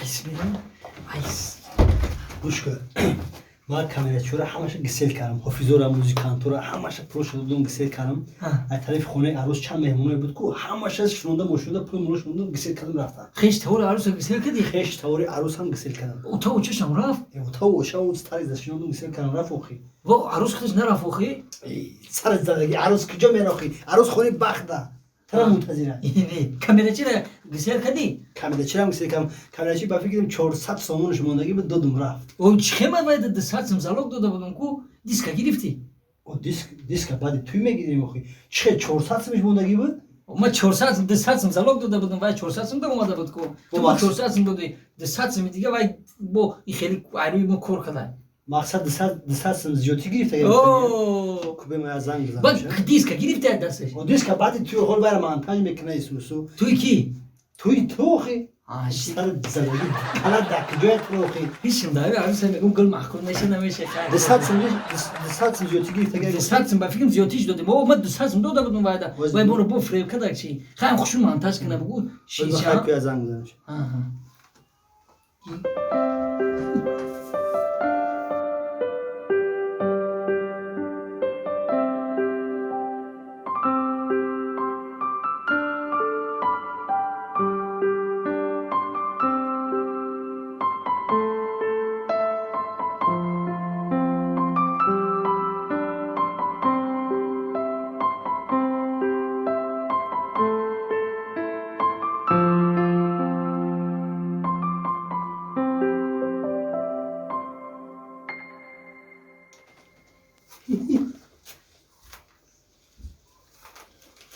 Айс мерам. Айс. گوش کن ما کامراتچورا همش گسل کردم حافظورا موزیکانتورا همش پروش دادم گسل کردم از طرف خونه عروس چند مهمونای بود کو همش شونده مشونده پول مولش شونده گسل کردم رفتم خیش تور عروس گسل کردی؟ خیش تاوری عروس هم گسل کردم او تا چشم رفت؟ تا و شاو استاری داشتم گسل کردم رفت اخی و عروس خودش نرفت اخی؟ سر زدگی عروس کجا میره اخی عروس خونه بخته ترا منتظره اینه کامراتچی را گسل کردی؟ کامراتچی هم گسل کردم کامراتچی با فکر 400 سومونش موندگی بود دادم رفت اون چخمه باید دستم زالوگ داده بودم کو دیسک گرفتی؟ او دیسک بعد توی میگیریم اخی چه 400 سمش موندگی بود ما 400 دستم زالوگ داده بودم و 400 سم دادم اومده بود کو تو 400 سم دادی 200 سم دیگه و با این خیلی عروی ما کار کردن مقصد 200 سم زیادی گرفته اوه کوبه ما زنگ بزنم بعد دیسک گرفتی دستش و دیسک بعد توی هول برای مانتاژ میکنه ایسوسو توی کی؟ توی تو اخی آشی سر زدگی کلا دکجای تو اخی هیچم داره عروس میگم گل محکوم نشه نمیشه خیر 200 سم زیادی گرفته 200 سم با فکرم زیادیش دادیم ما 200 سم داده بودم وعده و برو بو فریب کدک چی خیلی خوشم مانتاژ کنه بگو شیشه شیشه کوی زنگ بزنم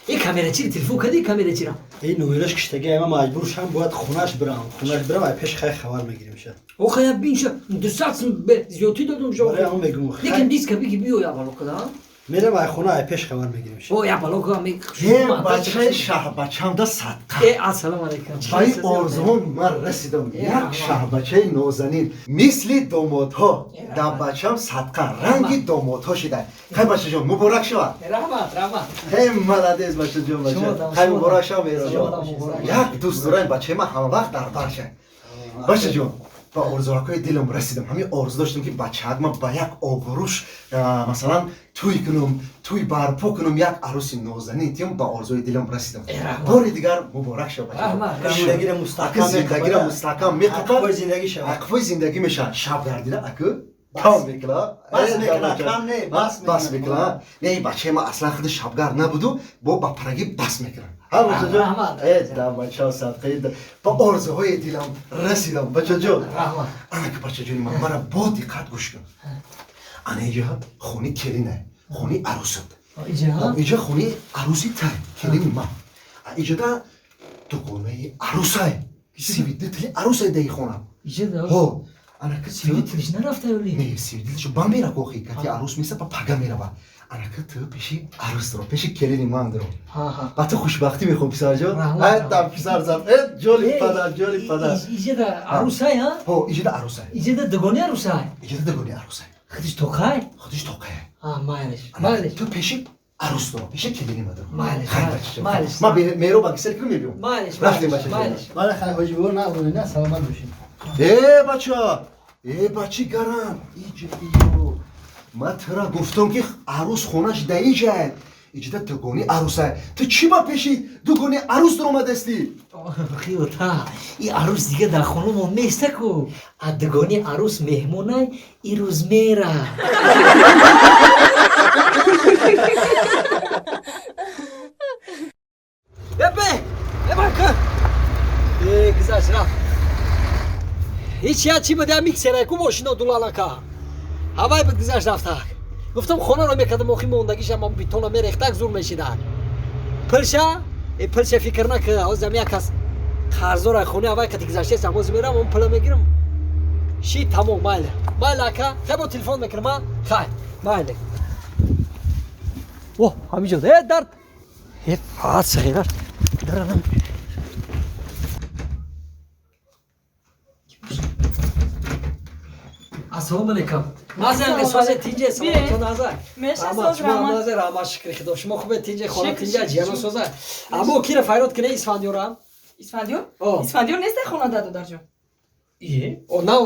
این کامراتچی تلفن کردی کامراتچی را این نویرش کشتگی اما مجبور شدم باید خونش برم و پیش خیلی خبر میگیریم شد اوخه بینش 200 سم به زیادی دادم شو برای همون میگم لیکن دیسک بگی بیو یا بالا کدا میرم و خونه پیش خبر میگیریم شد او یا بالا کدا می بچه شهر بچه‌م دا صدقه ای السلام علیکم با این آرزوان من رسیدم یک شهر بچه نازنین مثل دامادها در بچه‌م صدقه رنگی دامادها شده خیلی بچه جان مبارک شود رحمت خیلی ملدیز بچه جان خیلی مبارک شود میرا جان مبارک. یک دوست دارم بچه من همه وقت در برشه بچه جان با آرزوهای دلم رسیدم همین آرزو داشتم که بچه‌م با یک آبروش مثلا توی کنم توی برپا کنم یک عروس نازنین تیم با آرزوی دلم رسیدم بار دیگر مبارک شو بچه زندگی را مستحکم زندگی را مستحکم می‌کنه اکوی زندگی شد اکوی زندگی میشه شب گردیده اکو کام میکلا بس میکنه کم نه بس میکلا نه بچه ما اصلا خود شبگرد نبودو با پرگی بس میکنه ها بچه جان دا بچه صدقه با آرزوهای دلم رسیدم بچه جان انا که بچه جان من با دقت گوش کن انا اینجا خونی کلینه خونی عروست اینجا خونی عروسی تای کلین ما اینجا دا دکونه عروسای سیویده تلی عروسای دی خونم ها انا که سیویدش نرفته ولی نه سیویدشو با میره کوخی که عروس میشه با پگا میره با انا که تو پیشی عروس رو پیشی کلینی من درو با تو خوشبختی میخوام پسر جان تا پسر زن جولی پدر اینجا دا عروسای ها ها اینجا دا عروسای اینجا دا دگانی عروسای اینجا دا دگونی عروسای خودش توکای خودش توقعه مالش تو پیشی عروس درو پیشی کلینی من درو مالش ما میرو با کسل کنم میبیم مالش رفتیم بچه ولی خیلی حاجی بور نبودی نه سلامت باشین بچه گرم ایجو من ترا گفتم که عروس خونش دیجه اینجا دگونی عروسه تو چی با پیشی دگونی عروس در اومده استی خیوتا این عروس دیگه در خونه ما نیسته کو دگانی عروس مهمونه این روز میره گذاشت رفت هیچ چی بده میکسره کو ماشینا دولالا که هوای به گذاشت رفته گفتم خونه رو میکردم آخی موندگیش اما بیتونه میریختک زور میشیدن پلشه فکر نکه از زمین کس خرزو را خونه هوای کتی گذاشته سموز میرم اون پله میگیرم شی تمام مایل که خیلی تلفن میکنم خیلی مایل اوه همینجا درد فقط صغیره درنم السلام علیکم مازن سوزه تینجه سلامتون نظر شما نظر اما شکر خدا شما خوبه تینجه خانه تینجه جیانو سوزه اما کی را فایرات کنه اسفندیارم اسفندیار نیست خانه دادو در جا İyi. Ona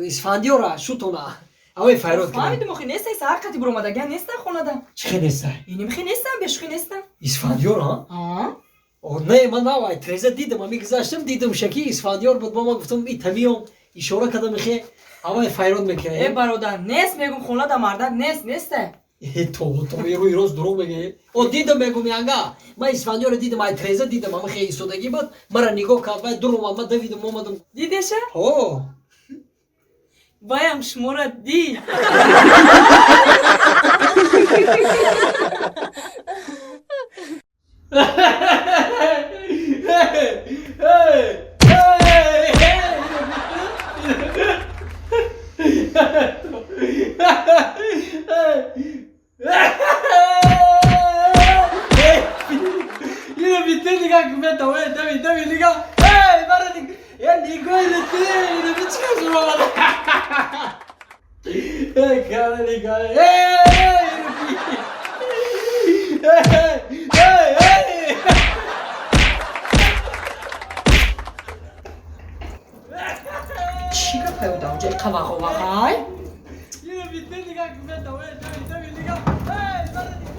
İsfandiyora şutona. Ama Fayrod Фаҳмидум gibi. охи нестай саҳар қати буромадаган нестан хонада. Çıkınızsa. Иним хи нестан бешхи нестан. İsfandiyora. А? O ne manavay treze dedim ama kızardım dedim şeki İsfandiyor bu baba gittim itamiyon işora kadar mı ama Fayrod Э mekere. бародар, нес мегум хонада марда нес нестай. To yero roz durum mege. O dedim megum yanga. Ma İsfandiyor dedim ay treze dedim ama şey isoda gibi mara nigo kalbay durum ama dedim olmadım. Дидеша? O. Ваям шумора ди. Yine bitti liga küme tavı devi liga. Hey bana dik. Ya liga bitti. Yine bir çıkarsın bana. Hey kara liga. Hey. Hey hey. Чига паёда онҷа қавағовағай? Yine bitti liga küme tavı devi liga. Hey bana dik.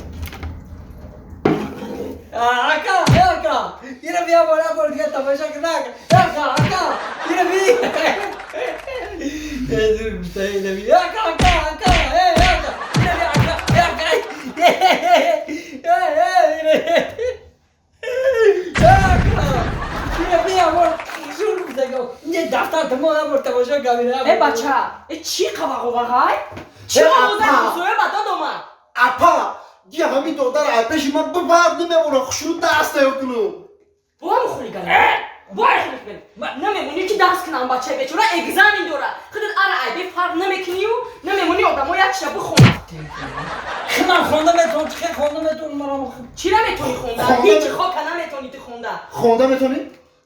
Aka, aka. Yine bir abone ol diye tamaşa kınak. Aka. Yine bir. Ezir yine bir. Aka. Hey aka. Yine bir aka. Yine bir abone. Şunu da go. Ne daftar tamam abone tamaşa kabine. Э бача, э чӣ қавағовағай? Чӣ Э, овоза апа. ҳузоя ба додома? Apa, dia hamid odar ay peşi ma babar nememuna khuşunu dast ayokunu. Бо мухулиган. Бо мухулиган. Намемуни ки даст кунам бачаи бечора экзамен дора. Худат ара айби фарқ намекунию, намемуни одамо як шаб бихона. Kınan konda meton çıkar konda meton numara bakın. Чӣ наметони хонда? Хонда- Ҳеҷ хока наметони ту хонда. Khonda metoni?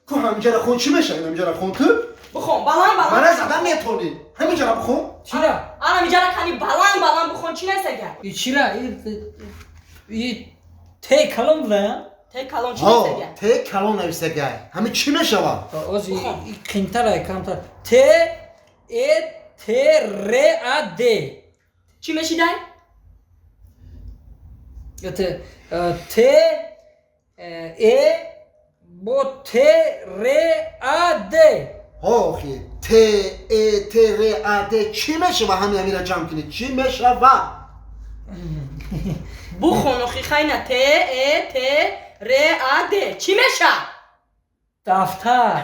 Ku hamjara khon chi mesha hamjara khon tu? Бихон, баланд Mana баланд. zadan metoni. Hamjara khon? Çira. Ана миҷара кани баланд бихон чӣ несага? Çira. Tek kalın bile ya. Те калон чӣ Ha, несага? te kalon evsegay. Hami chi mesha va? O kintara kantar. T E T R A D. Чӣ мешидай? Yatı T E bu T R A D. Ha, xi. T E T R A D chi mesha va hami amira jam kini chi mesha va? Бихон охи хайна Т Е Т Р А Д. Чӣ меша? Daftar.